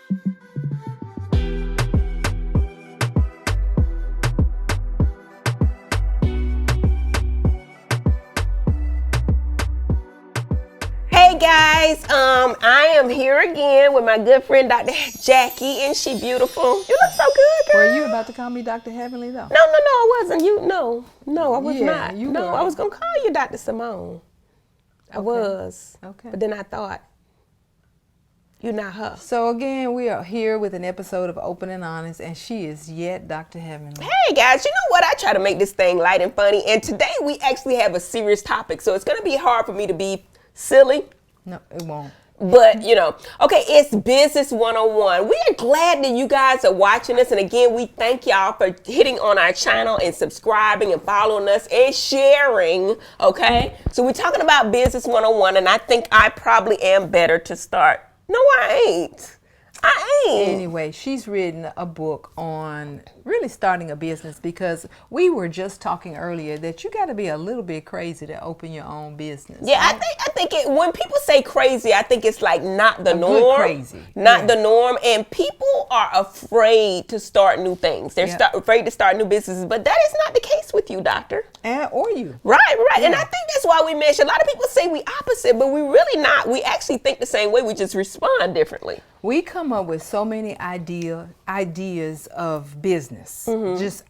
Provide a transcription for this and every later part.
Hey guys, I am here again with my good friend Dr. Jackie, and she beautiful. You look so good, girl. Were you about to call me Dr. Heavenly though? No, I wasn't. No, I was Yeah, not. you No, were. I was gonna call you Dr. Simone. I was. Okay. But then I thought, you're not her. So again, we are here with an episode of Open and Honest, and she is yet Dr. Heavenly. Hey guys, you know what? I try to make this thing light and funny, and today we actually have a serious topic, so it's gonna be hard for me to be silly. No, it won't. But, okay, it's Business 101. We are glad that you guys are watching us. And again, we thank y'all for hitting on our channel and subscribing and following us and sharing, okay? So we're talking about Business 101, and I think I probably am better to start. No, I ain't. Anyway, she's written a book on really starting a business, because we were just talking earlier that you got to be a little bit crazy to open your own business. Yeah, right? I think when people say crazy, I think it's like not the norm. Good crazy. Not the norm. And people are afraid to start new things. They're afraid to start new businesses. But that is not the case with you, doctor. Or you. Right. Yeah. And I think that's why we mention, a lot of people say we opposite, but we really not. We actually think the same way. We just respond differently. We come up with so many ideas of business. Mm-hmm. Just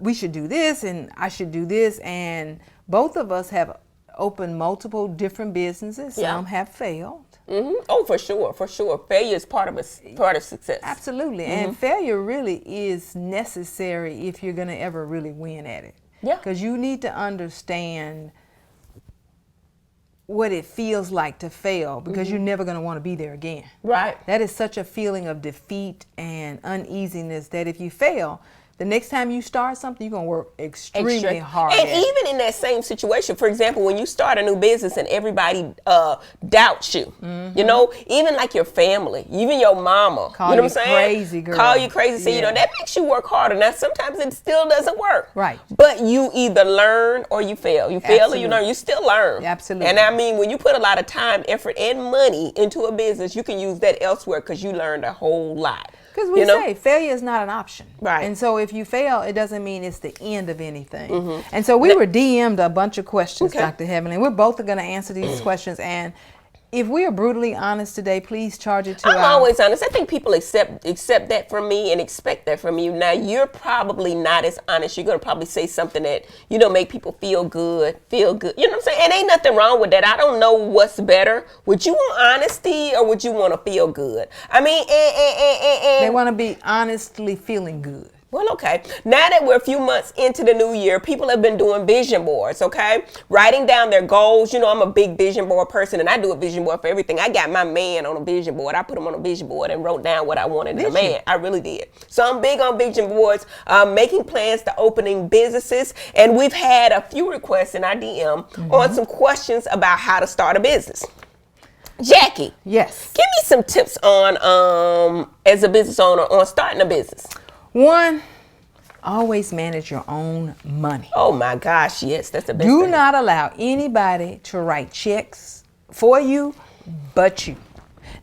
we should do this, and I should do this, and both of us have opened multiple different businesses. Yeah. Some have failed. Mm-hmm. Oh, for sure. Failure is part of success. Absolutely, Mm-hmm. and failure really is necessary if you're going to ever really win at it. Yeah. Because you need to understand what it feels like to fail, because you're never going to want to be there again. Right. That is such a feeling of defeat and uneasiness that if you fail, the next time you start something, you're going to work extremely hard. And at it. even in that same situation, for example, when you start a new business and everybody doubts you, even like your family, even your mama, Call you know you what I'm saying? crazy, girl. Call you crazy. So, Yeah. that makes you work harder. Now, sometimes it still doesn't work. Right. But you either learn or you fail. You fail or you Absolutely. learn. You still learn. Absolutely. And I mean, when you put a lot of time, effort, and money into a business, you can use that elsewhere because you learned a whole lot. Because we say failure is not an option. Right. And so if you fail, it doesn't mean it's the end of anything. And so we were DM'd a bunch of questions, Okay. Dr. Heavenly. We're both going to answer these questions. And if we are brutally honest today, please charge it to I'm always honest. I think people accept that from me and expect that from you. Now, you're probably not as honest. You're going to probably say something that, make people feel good. You know what I'm saying? And ain't nothing wrong with that. I don't know what's better. Would you want honesty or would you want to feel good? I mean, They want to be honestly feeling good. Well, okay. Now that we're a few months into the new year, people have been doing vision boards, okay? Writing down their goals. I'm a big vision board person, and I do a vision board for everything. I got my man on a vision board. I put him on a vision board and wrote down what I wanted in a man. I really did. So I'm big on vision boards, making plans to opening businesses, and we've had a few requests in our DM on some questions about how to start a business. Jackie. Yes. Give me some tips on, as a business owner, on starting a business. One, always manage your own money. Oh my gosh, yes, that's the best Do thing. not allow anybody to write checks for you but you.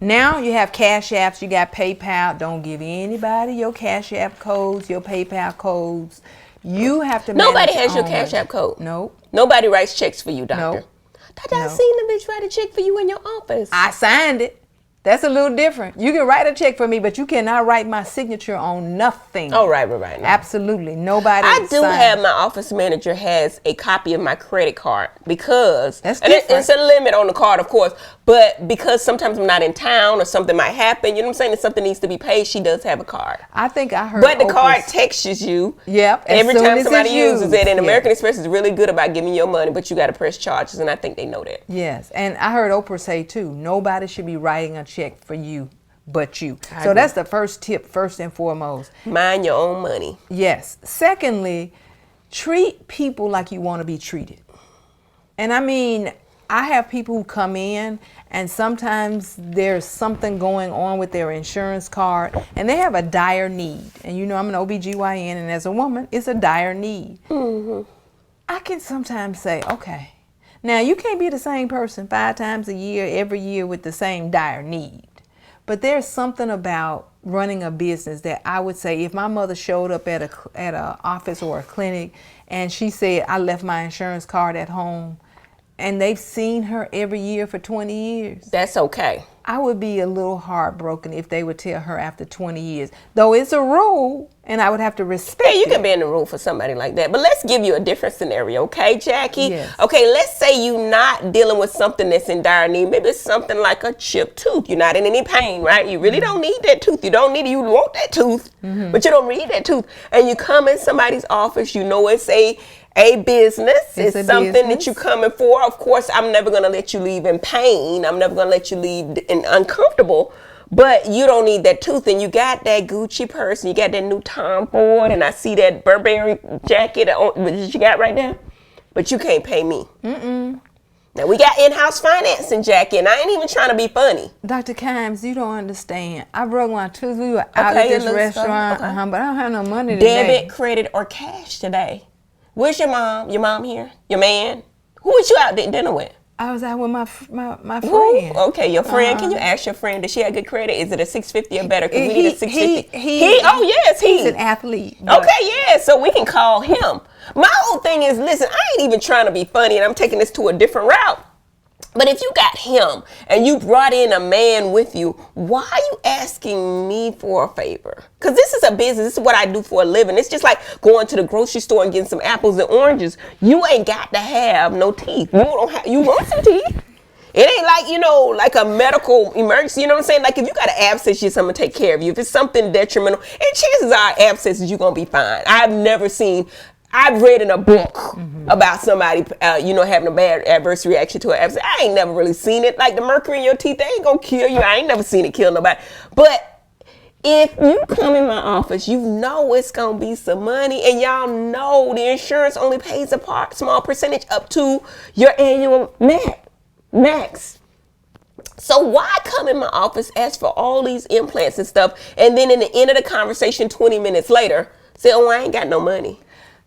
Now you have Cash Apps, you got PayPal. Don't give anybody your Cash App codes, your PayPal codes. You have to manage Nobody has your own Cash money. App code. Nope. Nobody writes checks for you, doctor. Nope. Doctor, I No. seen the bitch write a check for you in your office. I signed it. That's a little different. You can write a check for me, but you cannot write my signature on nothing. Oh, right. No. Absolutely. Nobody. I do signed. have my office manager has a copy of my credit card because That's and different. it's a limit on the card, of course, but because sometimes I'm not in town or something might happen, you know what I'm saying, if something needs to be paid, she does have a card. I think I heard. But the card Oprah's- texts you. Yep. as Every soon time as somebody it's uses used. it, and Yeah. American Express is really good about giving you your money, but you got to press charges, and I think they know that. Yes, and I heard Oprah say too, nobody should be writing a check for you but you. I So agree. that's the first tip, first and foremost. Mind your own money. Yes. Secondly, treat people like you want to be treated. And I mean, I have people who come in and sometimes there's something going on with their insurance card and they have a dire need. And you know, I'm an OBGYN, and as a woman, it's a dire need. Mm-hmm. I can sometimes say, okay, now you can't be the same person 5 times a year, every year with the same dire need. But there's something about running a business that I would say, if my mother showed up at a office or a clinic and she said, I left my insurance card at home, and they've seen her every year for 20 years. That's okay. I would be a little heartbroken if they would tell her after 20 years. Though it's a rule, and I would have to respect you it. can be in the rule for somebody like that. But let's give you a different scenario, okay, Jackie? Yes. Okay, let's say you're not dealing with something that's in dire need. Maybe it's something like a chipped tooth. You're not in any pain, right? You really don't need that tooth. You don't need it. You want that tooth, but you don't need that tooth. And you come in somebody's office, you know it's a business. It's something business that you're coming for. Of course, I'm never going to let you leave in pain. I'm never going to let you leave in uncomfortable. But you don't need that tooth, and you got that Gucci purse, and you got that new Tom Ford, and I see that Burberry jacket that you got right now. But you can't pay me. Now, we got in-house financing, Jackie, and I ain't even trying to be funny. Dr. Kimes, you don't understand. I broke my tooth. We were out at this restaurant, but I don't have no money today. Debit, credit, or cash today. Where's your mom? Your mom here? Your man? Who was you out to dinner with? I was out with my friend. Ooh, okay, your friend. Can you ask your friend, does she have good credit? Is it a 650 or better? Because we need a 650. Oh, yes, he's an athlete. Okay, yeah, so we can call him. My whole thing is, listen, I ain't even trying to be funny, and I'm taking this to a different route. But if you got him and you brought in a man with you, why are you asking me for a favor? Because this is a business. This is what I do for a living. It's just like going to the grocery store and getting some apples and oranges. You ain't got to have no teeth. You want some teeth. It ain't like, like a medical emergency. You know what I'm saying? Like if you got an abscess, I'm going to take care of you. If it's something detrimental, and chances are abscesses, you're going to be fine. I've read in a book about somebody, having a bad adverse reaction to an abscess. I ain't never really seen it. Like the mercury in your teeth, they ain't gonna kill you. I ain't never seen it kill nobody. But if you come in my office, you know it's gonna be some money, and y'all know the insurance only pays a small percentage up to your annual max. So why come in my office, ask for all these implants and stuff, and then in the end of the conversation, 20 minutes later, say, oh, I ain't got no money.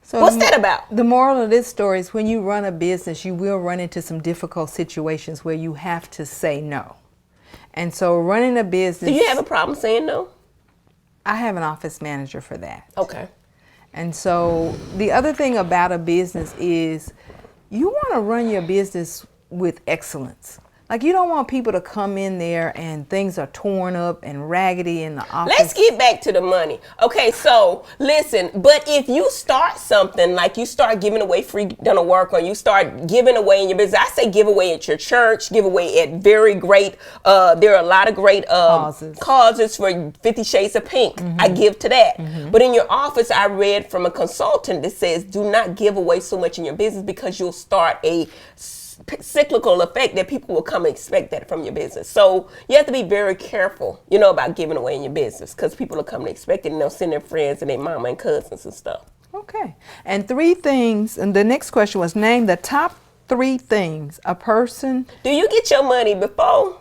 So what's that about? The moral of this story is when you run a business, you will run into some difficult situations where you have to say no. And so running a business... Do you have a problem saying no? I have an office manager for that. Okay. And so the other thing about a business is you want to run your business with excellence. Like you don't want people to come in there and things are torn up and raggedy in the office. Let's get back to the money. Okay, so listen, but if you start something, like you start giving away free dental work, or you start giving away in your business, I say give away at your church, give away at very great, there are a lot of great causes for 50 Shades of Pink. I give to that. But in your office, I read from a consultant that says do not give away so much in your business because you'll start a cyclical effect that people will come and expect that from your business. So you have to be very careful, about giving away in your business, because people will come and expect it, and they'll send their friends and their mama and cousins and stuff. Okay. And 3 things, and the next question was, name the top 3 things a person... Do you get your money before,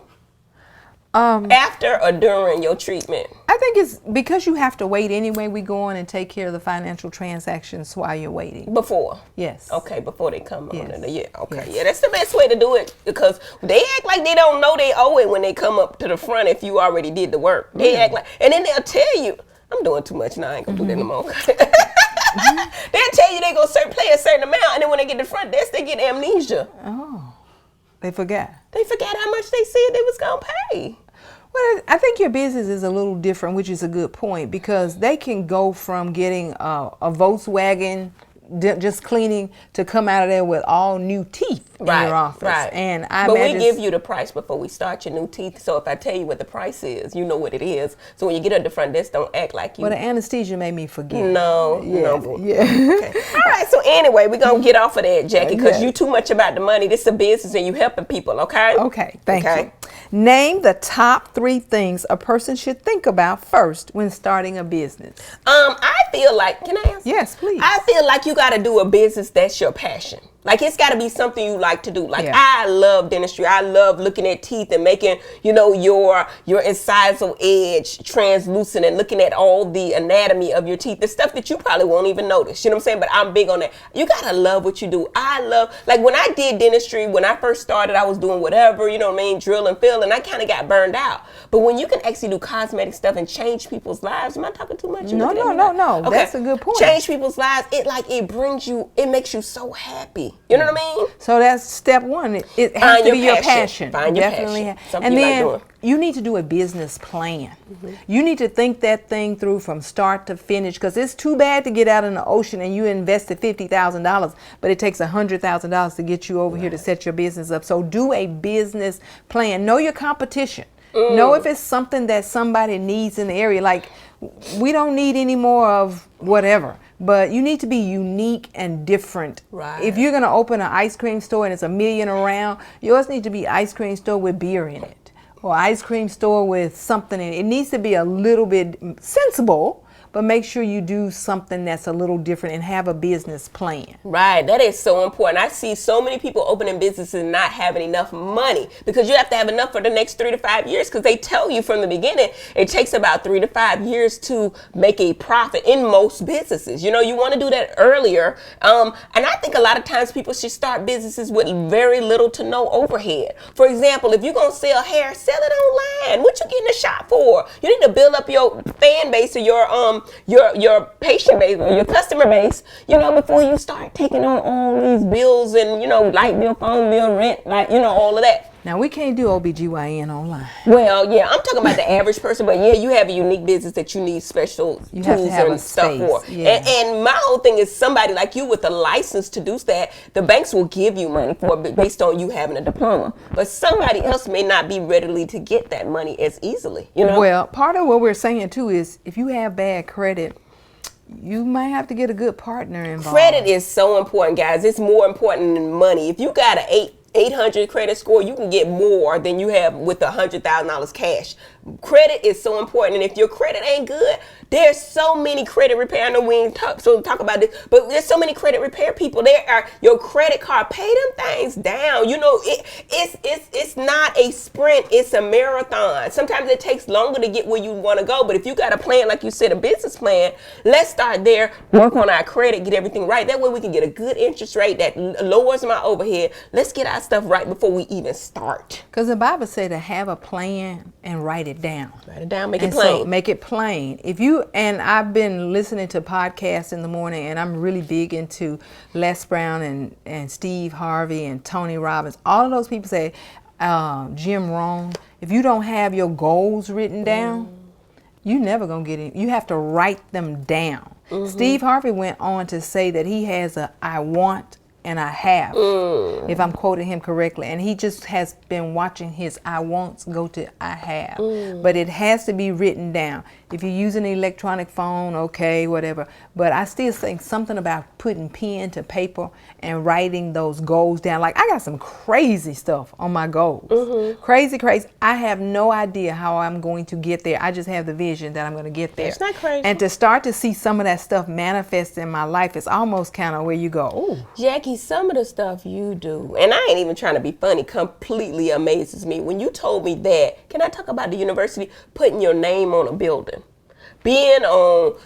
after, or during your treatment? I think it's because you have to wait anyway. We go on and take care of the financial transactions while you're waiting. Before? Yes. Okay, before they come on. Yeah, okay. Yes. Yeah, that's the best way to do it, because they act like they don't know they owe it when they come up to the front if you already did the work. They act like, and then they'll tell you, I'm doing too much now, I ain't gonna do that no more. They'll tell you they gonna play a certain amount, and then when they get to the front desk, they get amnesia. Oh, they forgot. They forgot how much they said they was gonna pay. Well, I think your business is a little different, which is a good point, because they can go from getting a Volkswagen just cleaning to come out of there with all new teeth in your office. Right. And but we give you the price before we start your new teeth. So if I tell you what the price is, you know what it is. So when you get at the front desk, don't act like you. Well, the anesthesia made me forget. No. Yeah. Okay. All right. So anyway, we're going to get off of that, Jackie, because you too much about the money. This is a business and you helping people, okay? Okay. Thank you. Name the top 3 things a person should think about first when starting a business. I feel like, can I answer? Yes, please. I feel like you got to do a business that's your passion. Like, it's got to be something you like to do. Like, Yeah. I love dentistry. I love looking at teeth and making, your incisal edge translucent and looking at all the anatomy of your teeth. The stuff that you probably won't even notice. You know what I'm saying? But I'm big on that. You got to love what you do. I love, like, when I did dentistry, when I first started, I was doing whatever, drill and fill, and I kind of got burned out. But when you can actually do cosmetic stuff and change people's lives, am I talking too much? No. Okay. That's a good point. Change people's lives. It makes you so happy. You know what I mean? So that's step one. It has Find to be your your passion. passion. Find your Definitely. passion. Something And you like then doing. you need to do a business plan. You need to think that thing through from start to finish, because it's too bad to get out in the ocean and you invested $50,000, but it takes $100,000 to get you over here to set your business up. So do a business plan. Know your competition. Know if it's something that somebody needs in the area. Like, we don't need any more of whatever, but you need to be unique and different. Right. If you're going to open an ice cream store and it's 1 million around, yours needs to be ice cream store with beer in it, or ice cream store with something in it. It needs to be a little bit sensible, but make sure you do something that's a little different and have a business plan. Right, that is so important. I see so many people opening businesses and not having enough money, because you have to have enough for the next 3 to 5 years, because they tell you from the beginning it takes about 3 to 5 years to make a profit in most businesses. You want to do that earlier. And I think a lot of times people should start businesses with very little to no overhead. For example, if you're going to sell hair, sell it online. What you getting a shop for? You need to build up your fan base or your patient base or your customer base, before you start taking on all these bills and, light bill, phone bill, rent, all of that. Now, we can't do OBGYN online. Well, yeah, I'm talking about the average person, but yeah, you have a unique business that you need special You have to tools have and a stuff space, for. yeah. And my whole thing is somebody like you with a license to do that, the banks will give you money for it based on you having a diploma. But somebody else may not be readily to get that money as easily, Well, part of what we're saying too is if you have bad credit, you might have to get a good partner involved. Credit is so important, guys. It's more important than money. If you got an 800 credit score, you can get more than you have with $100,000 cash. Credit is so important, and if your credit ain't good, there's so many credit repair. I know we ain't talk about this, but there's so many credit repair people. There are your credit card. Pay them things down. It's not a sprint. It's a marathon. Sometimes it takes longer to get where you want to go. But if you got a plan, like you said, a business plan, let's start there. Work on our credit. Get everything right. That way we can get a good interest rate that lowers my overhead. Let's get our stuff right before we even start. Because the Bible said to have a plan and write it down. Write it down. Make it And plain. so make it plain. And I've been listening to podcasts in the morning, and I'm really big into Les Brown and Steve Harvey and Tony Robbins. All of those people say, Jim Rohn, if you don't have your goals written down, you're never going to get it. You have to write them down. Steve Harvey went on to say that he has a I want and I have, if I'm quoting him correctly. And he just has been watching his I wants go to I have. But it has to be written down. If you use an electronic phone, okay, whatever. But I still think something about putting pen to paper and writing those goals down. Like, I got some crazy stuff on my goals. Crazy. I have no idea how I'm going to get there. I just have the vision that I'm going to get there. It's not crazy. And to start to see some of that stuff manifest in my life, it's almost kind of where you go, ooh. Jackie, some of the stuff you do, and I ain't even trying to be funny, completely amazes me. When you told me that, can I talk about the university putting your name on a building? Being on,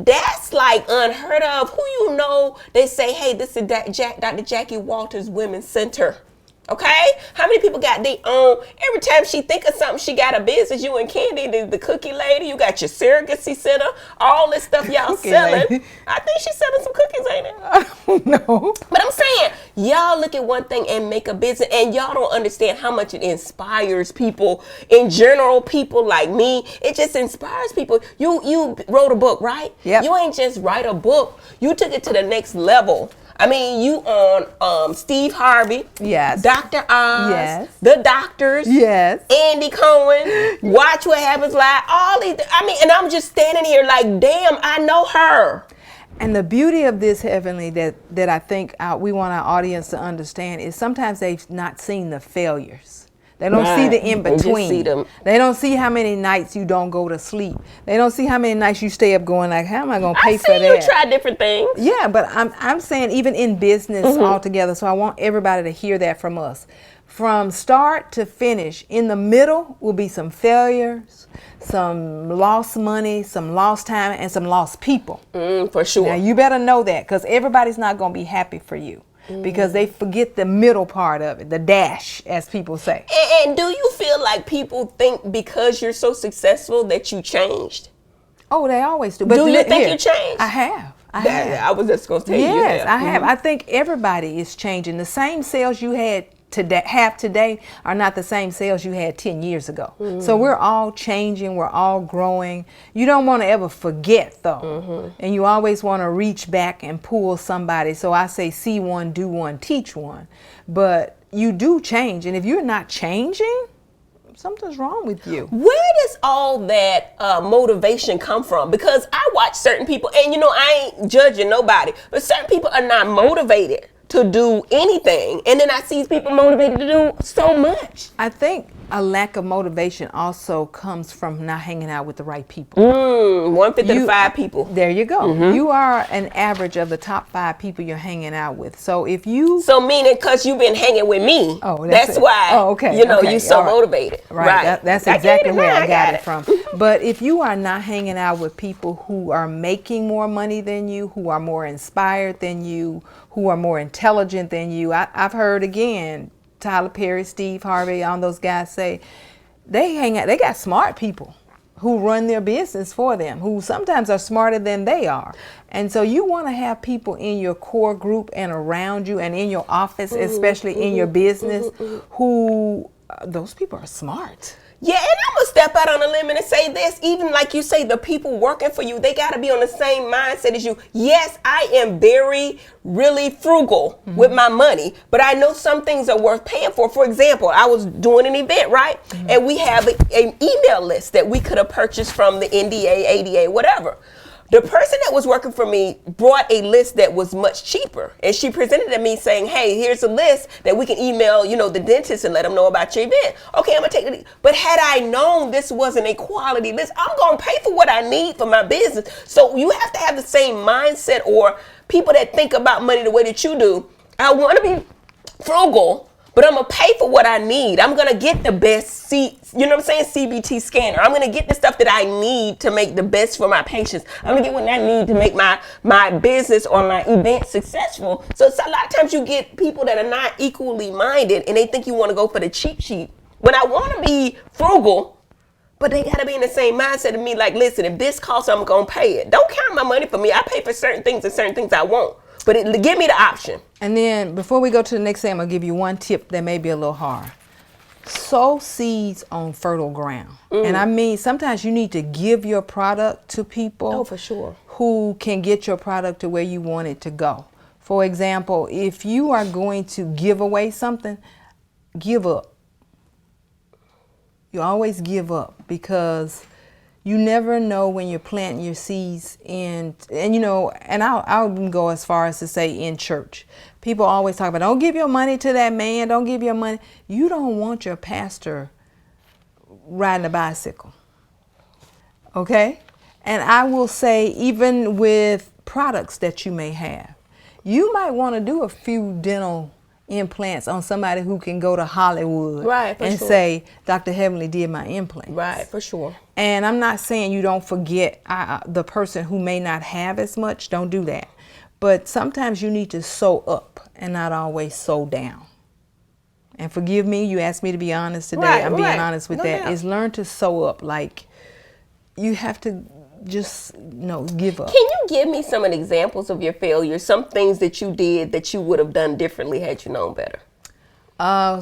that's like unheard of. Who they say, hey, this is Dr. Jackie Walters Women's Center. Okay? How many people got their own? Every time she think of something, she got a business. You and Candy, the cookie lady, you got your surrogacy center, all this stuff y'all selling. Lady. I think she's selling some cookies, ain't it? I don't know. But I'm saying, y'all look at one thing and make a business, and y'all don't understand how much it inspires people. In general, people like me, it just inspires people. You wrote a book, right? Yep. You ain't just write a book. You took it to the next level. I mean, you on Steve Harvey, Yes. Dr. Oz, Yes. The Doctors, Yes. Andy Cohen, Watch What Happens Live, all these. And I'm just standing here like, damn, I know her. And the beauty of this, Heavenly, that I think we want our audience to understand is sometimes they've not seen the failures. They don't see the in They just see between. them. They don't see how many nights you don't go to sleep. They don't see how many nights you stay up going like, how am I going to pay for that? You try different things. Yeah, but I'm saying even in business altogether. So I want everybody to hear that from us. From start to finish, in the middle will be some failures, some lost money, some lost time, and some lost people. For sure. Now you better know that, because everybody's not going to be happy for you. Because they forget the middle part of it, the dash, as people say. And do you feel like people think because you're so successful that you changed? Oh, they always do. But Do you think you changed? I have. I was just going to tell you. Yes, I have. I think everybody is changing. The same sales you had today are not the same sales you had 10 years ago. So we're all changing, we're all growing. You don't want to ever forget though. And you always want to reach back and pull somebody. So I say see one, do one, teach one. But you do change, and if you're not changing, something's wrong with you. Where does all that motivation come from? Because I watch certain people, and I ain't judging nobody, but certain people are not motivated to do anything, and then I see people motivated to do so much. I think a lack of motivation also comes from not hanging out with the right people. 1/5 of 5 people. There you go. You are an average of the top 5 people you're hanging out with. So if you meaning because you've been hanging with me, that's why. Oh, okay. You're so motivated. Right. That's exactly where I got it from. But if you are not hanging out with people who are making more money than you, who are more inspired than you, who are more intelligent than you, I've heard again, Tyler Perry, Steve Harvey, all those guys say they hang out. They got smart people who run their business for them, who sometimes are smarter than they are. And so you want to have people in your core group and around you and in your office, especially in your business, who those people are smart. Yeah, and I'm gonna step out on a limb and say this, even like you say, the people working for you, they gotta be on the same mindset as you. Yes, I am really frugal with my money, but I know some things are worth paying for. For example, I was doing an event, right? And we have an email list that we could have purchased from the NDA, ADA, whatever. The person that was working for me brought a list that was much cheaper, and she presented it to me saying, hey, here's a list that we can email, the dentist and let them know about your event. Okay, I'm gonna take it. But had I known this wasn't a quality list, I'm gonna pay for what I need for my business. So you have to have the same mindset, or people that think about money the way that you do. I wanna be frugal, but I'm gonna pay for what I need. I'm gonna get the best CBT scanner. I'm gonna get the stuff that I need to make the best for my patients. I'm gonna get what I need to make my business or my event successful. So it's a lot of times you get people that are not equally minded, and they think you want to go for the cheap sheet. When I want to be frugal, but they gotta be in the same mindset of me. Like, listen, if this costs, I'm gonna pay it. Don't count my money for me. I pay for certain things and certain things I won't. But give me the option. And then before we go to the next thing, I'm going to give you one tip that may be a little hard. Sow seeds on fertile ground. And I mean, sometimes you need to give your product to people. Oh, for sure. Who can get your product to where you want it to go. For example, if you are going to give away something, give up. You always give up, because you never know when you're planting your seeds and I'll go as far as to say in church. People always talk about, don't give your money to that man, don't give your money. You don't want your pastor riding a bicycle. Okay? And I will say, even with products that you may have, you might want to do a few dental implants on somebody who can go to Hollywood and say, Dr. Heavenly did my implant. Right, for sure. And I'm not saying you don't forget the person who may not have as much. Don't do that. But sometimes you need to sew up and not always sew down. And forgive me, you asked me to be honest today. I'm being honest with that. Is learn to sew up. Like, you have to just give up. Can you give me some examples of your failures? Some things that you did that you would have done differently had you known better?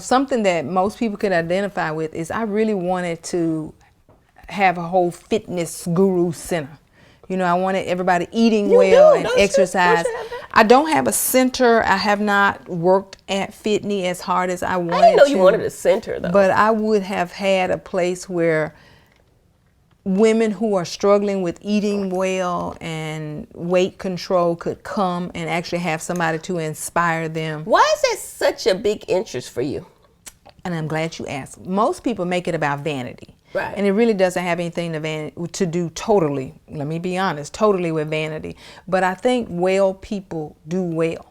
Something that most people could identify with is I really wanted to have a whole fitness guru center. I wanted everybody eating well and exercise. I don't have a center. I have not worked at Fitney as hard as I wanted to. I didn't know you wanted a center, though. But I would have had a place where women who are struggling with eating well and weight control could come and actually have somebody to inspire them. Why is that such a big interest for you? and I'm glad you asked, most people make it about vanity. Right. And it really doesn't have anything to do totally, let me be honest, totally with vanity. But I think well people do well.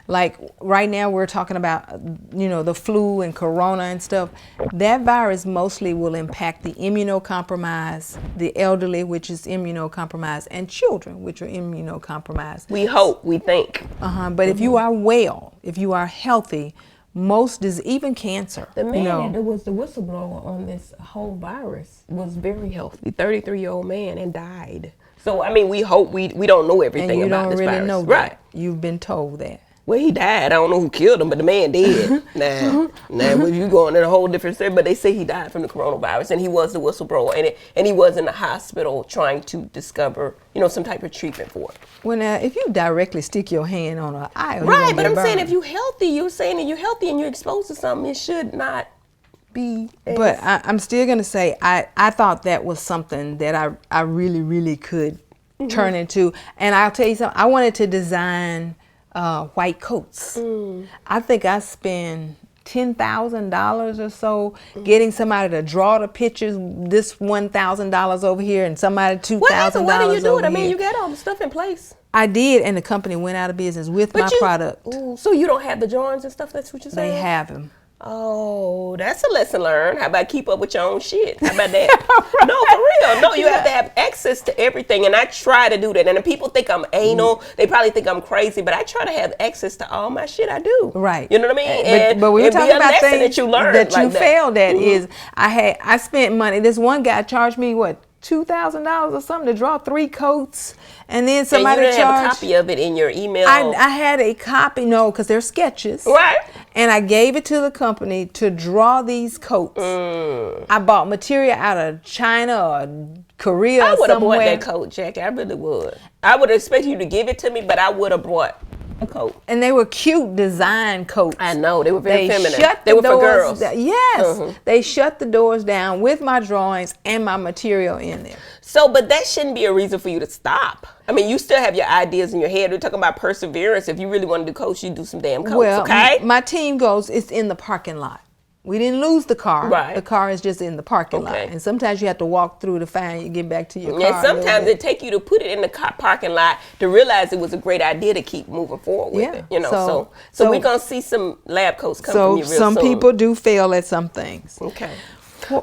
Like right now we're talking about, the flu and corona and stuff. That virus mostly will impact the immunocompromised, the elderly, which is immunocompromised, and children, which are immunocompromised. We hope, we think. But if you are well, if you are healthy, most even cancer. The man that was the whistleblower on this whole virus was very healthy, 33-year-old man, and died. So I mean, we hope we don't know everything about this virus. And you don't really know that. Right? You've been told that. Well, he died. I don't know who killed him, but the man did. Now, you going in a whole different story. But they say he died from the coronavirus, and he was the whistleblower, and he was in the hospital trying to discover, some type of treatment for it. Well, now, if you directly stick your hand on an eye, right? But I'm saying if you're healthy, you're saying that you're healthy and you're exposed to something, it should not be. But I'm still gonna say I thought that was something that I really, really could turn into, and I'll tell you something. I wanted to design white coats. I think I spent $10,000 or so getting somebody to draw the pictures. This $1,000 over here, and somebody $2,000. Why do you do it? I mean, here. you got all the stuff in place. I did, and the company went out of business with my product. So you don't have the drawings and stuff? That's what you're saying? They have them. Oh, that's a lesson learned. How about keep up with your own shit? How about that? Right. No, for real. No, you have to have access to everything. And I try to do that. And if people think I'm anal, they probably think I'm crazy. But I try to have access to all my shit I do. Right. You know what I mean? But when you're talking about things that you learn that you failed at is I spent money. This one guy charged me $2,000 or something to draw 3 coats, and then somebody and you didn't charged. have a copy of it in your email. I had a copy, because they're sketches, right? And I gave it to the company to draw these coats. I bought material out of China or Korea. I would have bought somewhere. that coat, Jackie. I really would. I would expect you to give it to me, but I would have bought a coat. And they were cute design coats. I know, they were very feminine. They were for girls. Yes. They shut the doors down with my drawings and my material in there. So, but that shouldn't be a reason for you to stop. I mean, you still have your ideas in your head. We're talking about perseverance. If you really want to do coats, you do some damn coats, okay? My team goes, it's in the parking lot. We didn't lose the car. Right. The car is just in the parking lot. And sometimes you have to walk through to find you get back to your car. And sometimes it take you to put it in the parking lot to realize it was a great idea to keep moving forward with it. So we're going to see some lab coats come from you real soon. So some people do fail at some things. Okay.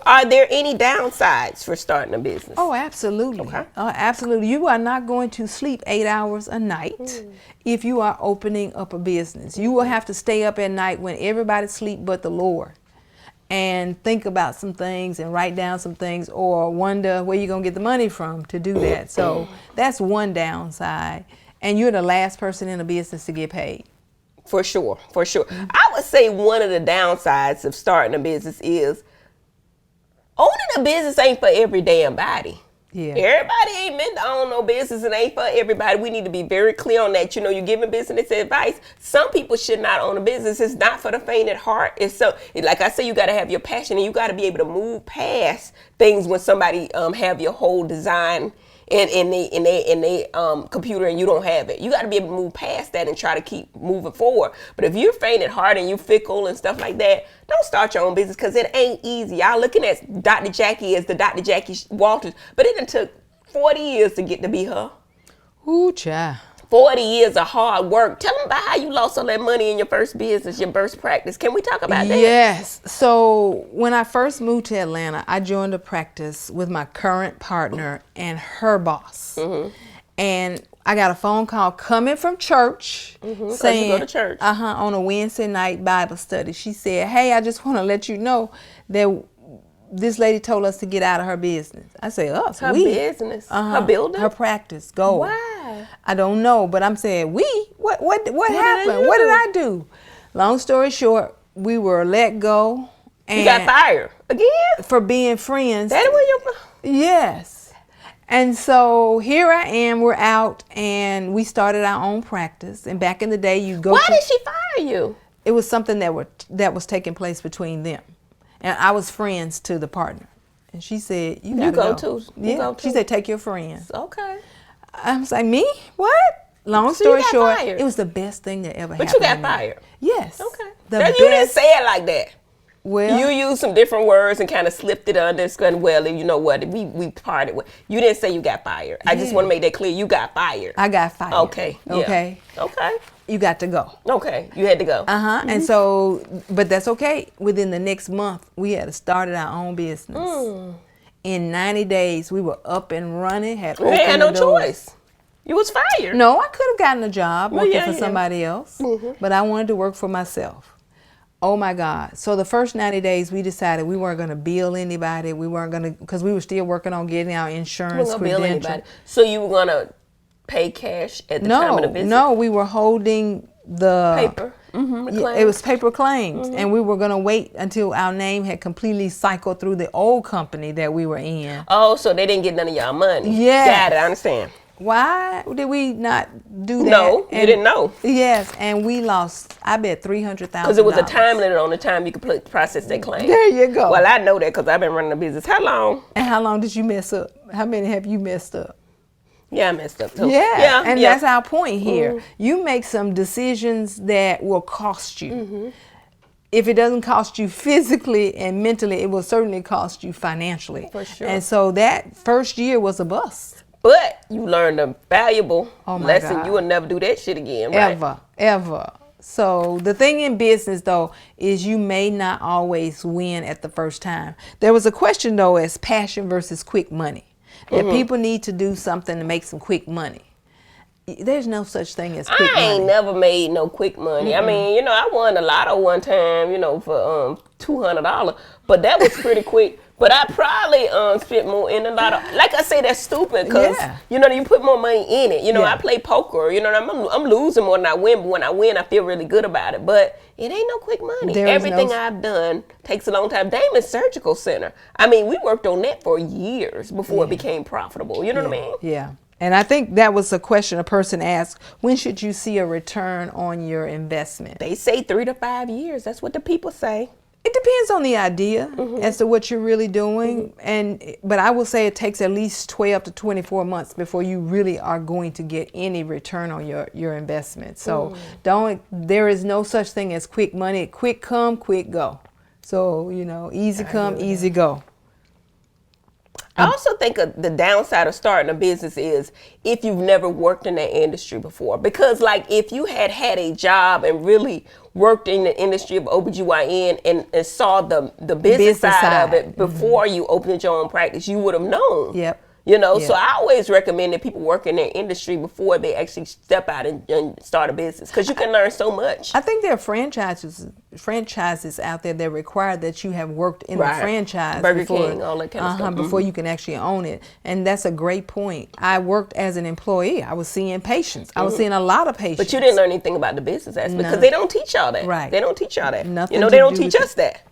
Are there any downsides for starting a business? Oh, absolutely. Okay. Absolutely. You are not going to sleep 8 hours a night if you are opening up a business. You will have to stay up at night when everybody sleep but the Lord, and think about some things and write down some things, or wonder where you're going to get the money from to do that. So that's one downside. And you're the last person in a business to get paid. For sure. I would say one of the downsides of starting a business is owning a business ain't for every damn body. Yeah. Everybody ain't meant to own no business. It ain't for everybody. We need to be very clear on that. You're giving business advice. Some people should not own a business. It's not for the faint at heart. Like I say, you got to have your passion, and you got to be able to move past things when somebody have your whole design in they computer and you don't have it. You got to be able to move past that and try to keep moving forward. But if you're faint at heart and you fickle and stuff like that, don't start your own business, because it ain't easy. Y'all looking at Dr. Jackie as the Dr. Jackie Walters, but it done took 40 years to get to be her. Ooh, child. 40 years of hard work. Tell them about how you lost all that money in your first business, your first practice. Can we talk about that? Yes. So when I first moved to Atlanta, I joined a practice with my current partner and her boss. And I got a phone call coming from church saying, you go to church. On a Wednesday night Bible study. She said, hey, I just want to let you know that this lady told us to get out of her business. I say, us? Her business? Her building? Her practice. Go. Why? I don't know, but I'm saying, what happened? What did I do? Long story short, we were let go. And you got fired again? For being friends. That was your... Yes. And so here I am, we're out, and we started our own practice. And back in the day, you go Why did she fire you? It was something that was taking place between them. And I was friends to the partner. And she said, you gotta go. She said, take your friends. Okay. I was like, me? What? Long story short, it was the best thing that ever happened. But you got fired? Yes. Okay. You didn't say it like that. Well, You used some different words and kind of slipped it under. Well, you know what? We parted with. You didn't say you got fired. I just want to make that clear. You got fired. I got fired. Okay. Yeah. Okay. Okay. You got to go. Okay. You had to go. And so, but that's okay. Within the next month, we had started our own business. In 90 days, we were up and running. Had You opened had no the doors. choice. You was fired. No, I could have gotten a job working yeah, for yeah. somebody else, but I wanted to work for myself. Oh my God. So the first 90 days, we decided we weren't going to bill anybody. We weren't going to, because we were still working on getting our insurance You weren't gonna bill credential. anybody. So you were gonna pay cash at the time of the business? No, we were holding the Paper. It was paper claims, and we were going to wait until our name had completely cycled through the old company that we were in. Oh, so they didn't get none of y'all money. Yes. Got it. I understand. Why did we not do that? No, you didn't know. Yes, and we lost, I bet, $300,000. Because it was a time limit on the time you could process that claim. There you go. Well, I know that because I've been running a business. How long? And how long did you mess up? How many have you messed up? Yeah, I messed up too. Yeah, and that's our point here. You make some decisions that will cost you. If it doesn't cost you physically and mentally, it will certainly cost you financially. For sure. And so that first year was a bust. But you learned a valuable lesson. God. You will never do that shit again, right? Ever. So the thing in business, though, is you may not always win at the first time. There was a question, though, as passion versus quick money. That people need to do something to make some quick money. There's no such thing as quick money. I ain't never made no quick money. I mean, I won a lotto one time, for $200, but that was pretty quick. But I probably spent more in the lotto. Like I say, that's stupid because you put more money in it. I play poker. I'm losing more than I win, but when I win, I feel really good about it. But it ain't no quick money. Everything I've done takes a long time. Damon Surgical Center. I mean, we worked on that for years before it became profitable. You know what I mean? Yeah. And I think that was a question a person asked, when should you see a return on your investment? They say 3 to 5 years. That's what the people say. It depends on the idea as to what you're really doing. But I will say it takes at least 12 to 24 months before you really are going to get any return on your investment. So there is no such thing as quick money. Quick come, quick go. So, easy come, easy go. I also think the downside of starting a business is if you've never worked in that industry before. Because if you had a job and really worked in the industry of OBGYN and saw the business side of it before you opened your own practice, you would have known. Yep. So I always recommend that people work in their industry before they actually step out and start a business because you can learn so much. I think there are franchises out there that require that you have worked in the franchise Burger King, all that kind of stuff. Before you can actually own it. And that's a great point. I worked as an employee. I was seeing patients. I was seeing a lot of patients. But you didn't learn anything about the business aspect because they don't teach y'all that. Right. They don't teach y'all that. Nothing they don't teach us that,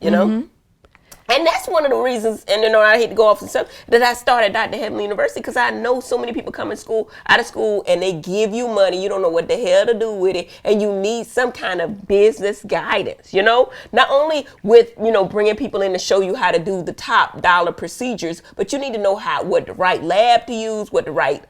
And that's one of the reasons, and I hate to go off and stuff, that I started Dr. Heavenly University because I know so many people come out of school and they give you money. You don't know what the hell to do with it. And you need some kind of business guidance, Not only with, bringing people in to show you how to do the top dollar procedures, but you need to know what the right lab to use, what the right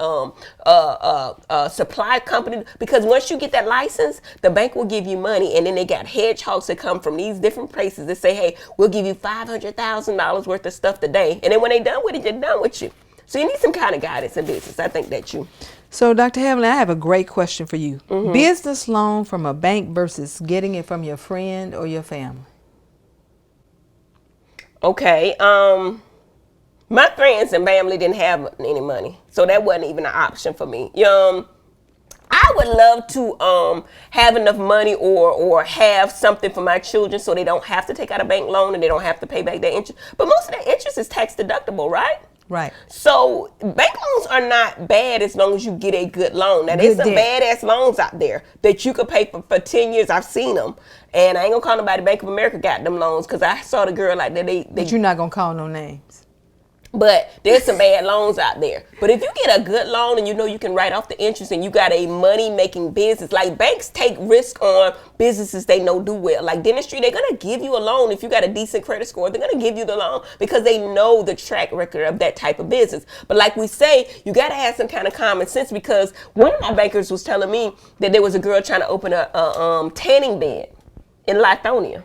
supply company, because once you get that license, the bank will give you money. And then they got hedgehogs that come from these different places that say, hey, we'll give you $500,000 worth of stuff today. And then when they're done with it, they're done with you. So you need some kind of guidance in business. I think that you. So Dr. Heavenly, I have a great question for you. Business loan from a bank versus getting it from your friend or your family? Okay. My friends and family didn't have any money. So that wasn't even an option for me. I would love to have enough money or have something for my children so they don't have to take out a bank loan and they don't have to pay back their interest. But most of that interest is tax deductible, right? Right. So bank loans are not bad as long as you get a good loan. Now, there's some badass loans out there that you could pay for 10 years. I've seen them. And I ain't going to call nobody. Bank of America got them loans because I saw the girl like that. But you're not going to call no names. But there's some bad loans out there. But if you get a good loan and you can write off the interest and you got a money-making business, like banks take risk on businesses they know do well. Like dentistry, they're going to give you a loan if you got a decent credit score. They're going to give you the loan because they know the track record of that type of business. But like we say, you got to have some kind of common sense because one of my bankers was telling me that there was a girl trying to open a tanning bed in Lithonia.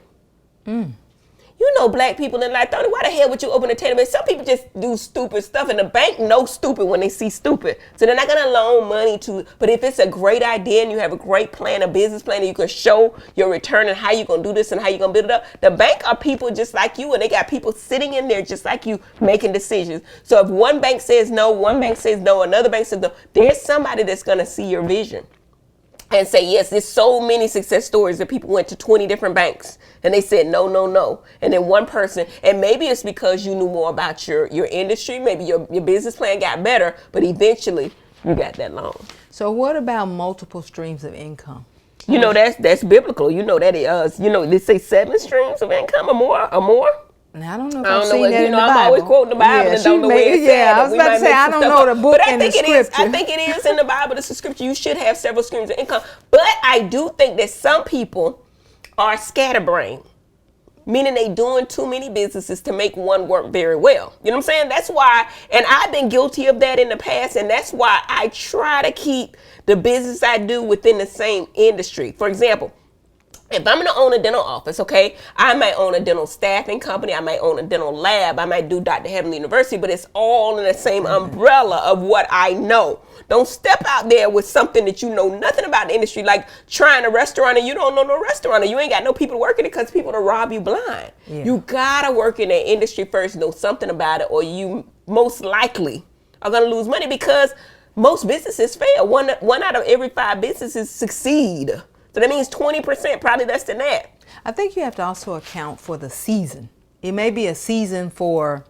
You know black people in like, why the hell would you open a teller? Some people just do stupid stuff, and the bank knows stupid when they see stupid. So they're not going to loan money to, but if it's a great idea and you have a great plan, a business plan, and you can show your return and how you're going to do this and how you're going to build it up, the bank are people just like you, and they got people sitting in there just like you making decisions. So if one bank says no, another bank says no, there's somebody that's going to see your vision and say, yes, there's so many success stories that people went to 20 different banks and they said, no, no, no. And then one person, and maybe it's because you knew more about your industry, maybe your business plan got better, but eventually you got that loan. So what about multiple streams of income? You know, that's biblical. You know that is, they say 7 streams of income or more. Now, I don't know if I've seen that in the Bible. I'm always quoting the Bible and don't know where it's at. I was about to say, I don't know the book and the scripture. I think it is in the Bible, it's a scripture. You should have several streams of income. But I do think that some people are scatterbrained, meaning they doing too many businesses to make one work very well. You know what I'm saying? That's why, and I've been guilty of that in the past, and that's why I try to keep the business I do within the same industry. For example, if I'm going to own a dental office, okay, I might own a dental staffing company. I might own a dental lab. I might do Dr. Heavenly University, but it's all in the same umbrella of what I know. Don't step out there with something that you know nothing about the industry, like trying a restaurant and you don't know no restaurant, and you ain't got no people working it because people will rob you blind. Yeah. You got to work in that industry first, know something about it, or you most likely are going to lose money because most businesses fail. One out of every 5 businesses succeed. So that means 20%, probably less than that. I think you have to also account for the season. It may be a season for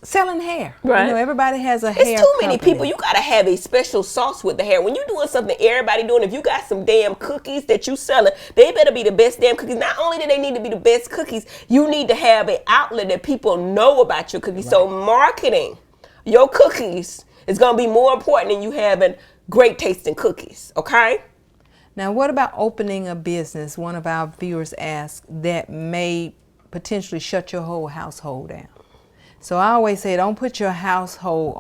selling hair. Right. You know, everybody has a hair It's too many company. people. You got to have a special sauce with the hair. When you're doing something everybody doing, if you got some damn cookies that you selling, they better be the best damn cookies. Not only do they need to be the best cookies, you need to have an outlet that people know about your cookies. Right. So marketing your cookies is going to be more important than you having great tasting cookies. Okay? Now, what about opening a business, one of our viewers asked, that may potentially shut your whole household down? So I always say, don't put your household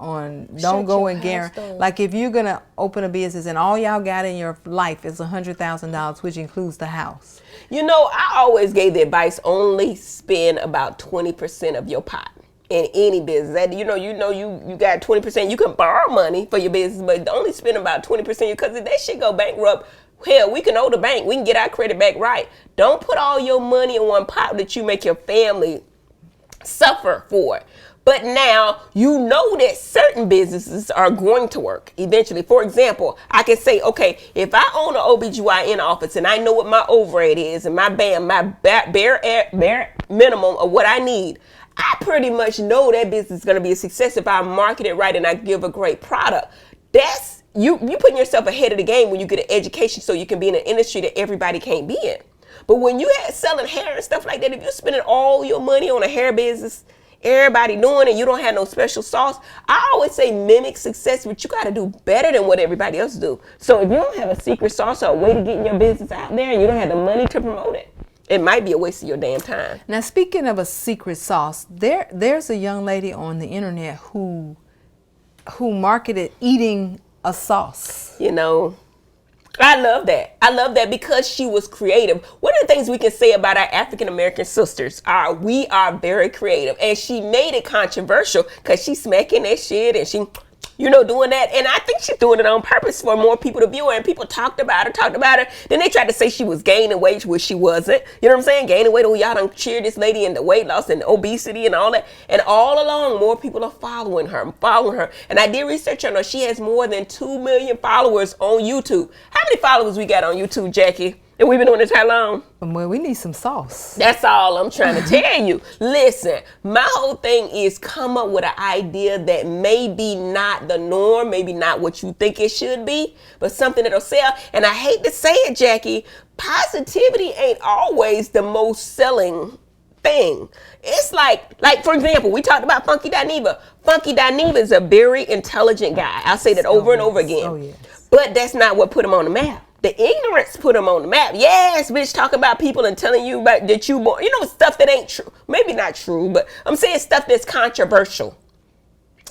on don't go and guarantee. Like if you're going to open a business and all y'all got in your life is $100,000, which includes the house. You know, I always gave the advice, only spend about 20% of your pot in any business. And you got 20%. You can borrow money for your business, but only spend about 20% because if that shit go bankrupt, hell, we can owe the bank. We can get our credit back right. Don't put all your money in one pot that you make your family suffer for. But now you know that certain businesses are going to work eventually. For example, I can say, okay, if I own an OBGYN office and I know what my overhead is and my bare minimum of what I need, I pretty much know that business is going to be a success if I market it right and I give a great product. That's you putting yourself ahead of the game when you get an education so you can be in an industry that everybody can't be in. But when you had selling hair and stuff like that, if you're spending all your money on a hair business, everybody doing it, you don't have no special sauce. I always say mimic success, but you got to do better than what everybody else do. So if you don't have a secret sauce or a way to get your business out there and you don't have the money to promote it, it might be a waste of your damn time. Now, speaking of a secret sauce, there's a young lady on the internet who marketed eating a sauce. You know, I love that. I love that because she was creative. One of the things we can say about our African-American sisters are we are very creative. And she made it controversial because she's smacking that shit and she, doing that. And I think she's doing it on purpose for more people to view her. And people talked about her. Then they tried to say she was gaining weight, which she wasn't. You know what I'm saying? Gaining weight. Oh, y'all done cheer this lady into weight loss and obesity and all that. And all along, more people are following her. And I did research on her. She has more than 2 million followers on YouTube. How many followers we got on YouTube, Jackie? And we've been doing this how long? Well, we need some sauce. That's all I'm trying to tell you. Listen, my whole thing is come up with an idea that maybe not the norm, maybe not what you think it should be, but something that'll sell. And I hate to say it, Jackie, positivity ain't always the most selling thing. It's like for example, we talked about Funky Dineva. Funky Dineva is a very intelligent guy. I'll say that over and over again. Oh, yes. But that's not what put him on the map. The ignorance put him on the map. Yes, bitch, talking about people and telling you about that you born, stuff that ain't true. Maybe not true, but I'm saying stuff that's controversial.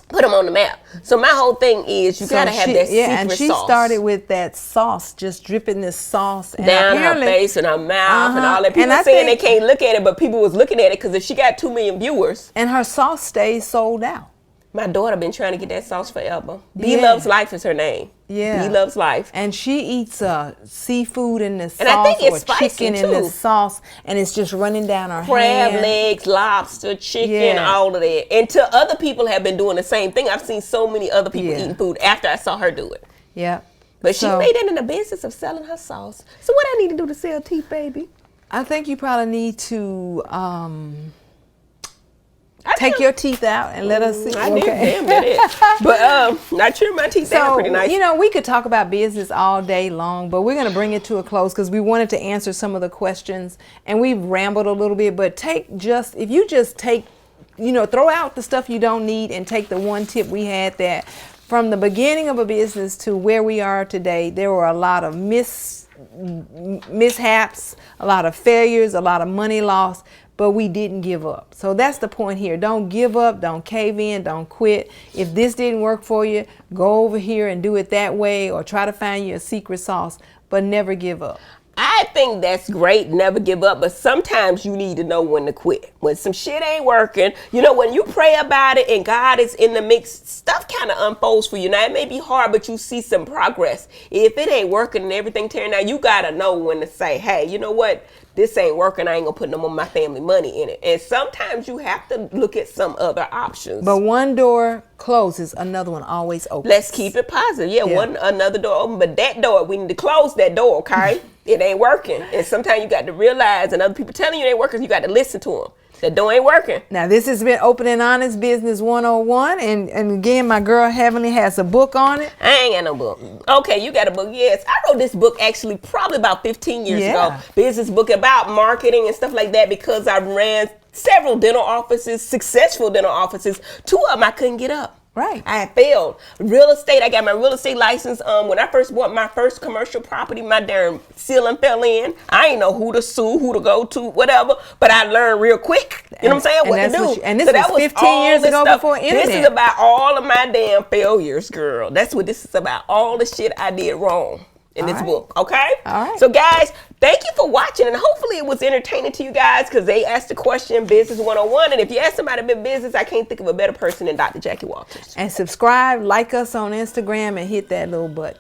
put them on the map. So my whole thing is you gotta have that secret and she sauce. started with that sauce, just dripping this sauce and down her face and her mouth and all that. People saying they can't look at it, but people was looking at it because if she got 2 million viewers. And her sauce stays sold out. My daughter been trying to get that sauce forever. B Loves Life is her name. Yeah. B Loves Life. And she eats seafood in the sauce, and I think it's chicken spicy too. in the sauce, and it's just running down her Crab hand. legs, lobster, chicken, all of that. Until other people have been doing the same thing. I've seen so many other people eating food after I saw her do it. Yeah. But she made it in the business of selling her sauce. So what I need to do to sell teeth, baby? I think you probably need to take your teeth out and let us see. I did, damn that. But I trim my teeth down pretty nice. You know, we could talk about business all day long, but we're going to bring it to a close because we wanted to answer some of the questions, and we've rambled a little bit. But if you just take, throw out the stuff you don't need and take the one tip we had that from the beginning of a business to where we are today, there were a lot of mishaps, a lot of failures, a lot of money lost. But we didn't give up. So that's the point here. Don't give up. Don't cave in. Don't quit. If this didn't work for you, go over here and do it that way, or try to find you a secret sauce, but never give up. I think that's great, never give up, but sometimes you need to know when to quit. When some shit ain't working, when you pray about it and God is in the mix, stuff kind of unfolds for you. Now, it may be hard, but you see some progress. If it ain't working and everything tearing out, you got to know when to say, hey, you know what? This ain't working. I ain't going to put no more of my family money in it. And sometimes you have to look at some other options. But one door closes, another one always opens. Let's keep it positive. Yeah. Another door open, but that door, we need to close that door, okay? It ain't working. And sometimes you got to realize, and other people telling you it ain't working, you got to listen to them. That door ain't working. Now, this has been Open and Honest Business 101. And again, my girl Heavenly has a book on it. I ain't got no book. Okay, you got a book. Yes. I wrote this book actually probably about 15 years ago. Business book about marketing and stuff like that because I ran several dental offices, successful dental offices. 2 of them I couldn't get up. Right. I had failed. Real estate, I got my real estate license. When I first bought my first commercial property, my darn ceiling fell in. I ain't know who to sue, who to go to, whatever. But I learned real quick. You know what I'm saying? What to do. And this was 15 years ago before internet. This is about all of my damn failures, girl. That's what this is about. All the shit I did wrong in this book. Okay? All right. So guys, thank you for watching, and hopefully it was entertaining to you guys because they asked the question Business 101. And if you ask somebody about business, I can't think of a better person than Dr. Jackie Walters. And subscribe, like us on Instagram, and hit that little button.